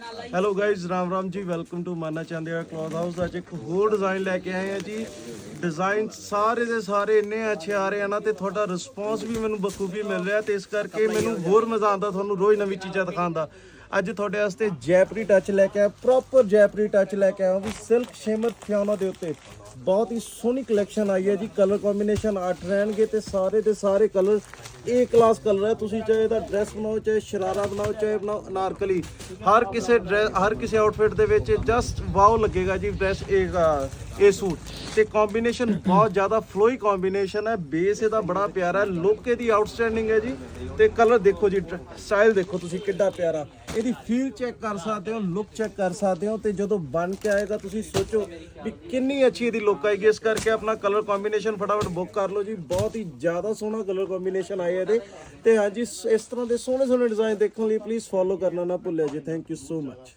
Hello guys, Ram Ram ji. Welcome to ਮਾਨਾ ਚਾਂਦਿਆ cloth house. ਅੱਜ ਇੱਕ ਹੋਰ ਡਿਜ਼ਾਈਨ ਲੈ ਕੇ ਆਏ ਆ ਜੀ। ਡਿਜ਼ਾਈਨ ਸਾਰੇ ਦੇ ਸਾਰੇ ਇੰਨੇ ਅੱਛੇ ਆ ਰਹੇ ਆ ਨਾ, ਤੇ ਤੁਹਾਡਾ ਰਿਸਪੌਂਸ ਵੀ ਮੈਨੂੰ ਬਖੂਬੀ ਮਿਲ ਰਿਹਾ, ਤੇ ਇਸ ਕਰਕੇ ਮੈਨੂੰ ਹੋਰ ਮਜ਼ਾ ਆਉਂਦਾ ਤੁਹਾਨੂੰ ਰੋਜ਼ ਨਵੀਂ ਚੀਜ਼ਾਂ ਦਿਖਾਉਣ ਦਾ। ਅੱਜ ਤੁਹਾਡੇ ਵਾਸਤੇ ਜੈਪਰੀ ਟੱਚ ਲੈ ਕੇ ਆਇਆ, ਪ੍ਰੋਪਰ ਜੈਪਰੀ ਟੱਚ ਲੈ ਕੇ ਆਇਆ ਵੀ ਸਿਲਕ ਸ਼ਿਮਰ ਫਿਆਨਾ ਦੇ ਉੱਤੇ। ਬਹੁਤ ਹੀ ਸੋਹਣੀ ਕਲੈਕਸ਼ਨ ਆਈ ਹੈ ਜੀ। ਕਲਰ ਕੰਬੀਨੇਸ਼ਨ 8 ਰਹਿਣਗੇ ਤੇ ਸਾਰੇ ਕਲਰ ਏ ਕਲਾਸ ਕਲਰ ਹੈ। ਤੁਸੀਂ ਚਾਹੇ ਇਹਦਾ ਡਰੈਸ ਬਣਾਓ, ਚਾਹੇ ਸ਼ਰਾਰਾ ਬਣਾਓ, ਚਾਹੇ ਬਣਾਓ ਅਨਾਰਕਲੀ, ਹਰ ਕਿਸੇ ਆਊਟਫਿਟ ਦੇ ਵਿੱਚ ਜਸਟ ਵਾਓ ਲੱਗੇਗਾ ਜੀ। ਡਰੈਸ ਇਹ ਸੂਟ ਤੇ ਕੰਬੀਨੇਸ਼ਨ ਬਹੁਤ ਜ਼ਿਆਦਾ ਫਲੋਈ ਕੰਬੀਨੇਸ਼ਨ ਹੈ। ਬੇਸ ਇਹਦਾ ਬੜਾ ਪਿਆਰਾ ਹੈ, ਲੁੱਕ ਇਹਦੀ ਆਊਟਸਟੈਂਡਿੰਗ ਹੈ ਜੀ। ਤੇ ਕਲਰ ਦੇਖੋ ਜੀ, ਸਟਾਈਲ ਦੇਖੋ ਤੁਸੀਂ ਕਿੱਡਾ ਪਿਆਰਾ। ਇਹਦੀ ਫੀਲ ਚੈੱਕ ਕਰ ਸਕਦੇ ਹੋ, ਲੁੱਕ ਚੈੱਕ ਕਰ ਸਕਦੇ ਹੋ, ਤੇ ਜਦੋਂ ਬਣ ਕੇ ਆਏਗਾ ਤੁਸੀਂ ਸੋਚੋ ਵੀ ਕਿੰਨੀ ਅੱਛੀ ਇਹਦੀ ਲੁੱਕ ਆਏਗੀ। ਇਸ ਕਰਕੇ ਆਪਣਾ ਕਲਰ ਕੰਬੀਨੇਸ਼ਨ ਫਟਾਫਟ ਬੁੱਕ ਕਰ ਲਓ ਜੀ। ਬਹੁਤ ਹੀ ਜ਼ਿਆਦਾ ਸੋਹਣਾ ਕਲਰ ਕੰਬੀਨੇਸ਼ਨ ਆਇਆ ਇਹਦੇ ਤੇ। ਹਾਂਜੀ, ਇਸ ਤਰ੍ਹਾਂ ਦੇ ਸੋਹਣੇ ਸੋਹਣੇ ਡਿਜ਼ਾਈਨ ਦੇਖਣ ਲਈ ਪਲੀਜ਼ ਫੋਲੋ ਕਰਨਾ ਨਾ ਭੁੱਲਿਆ ਜੀ। Thank you so much.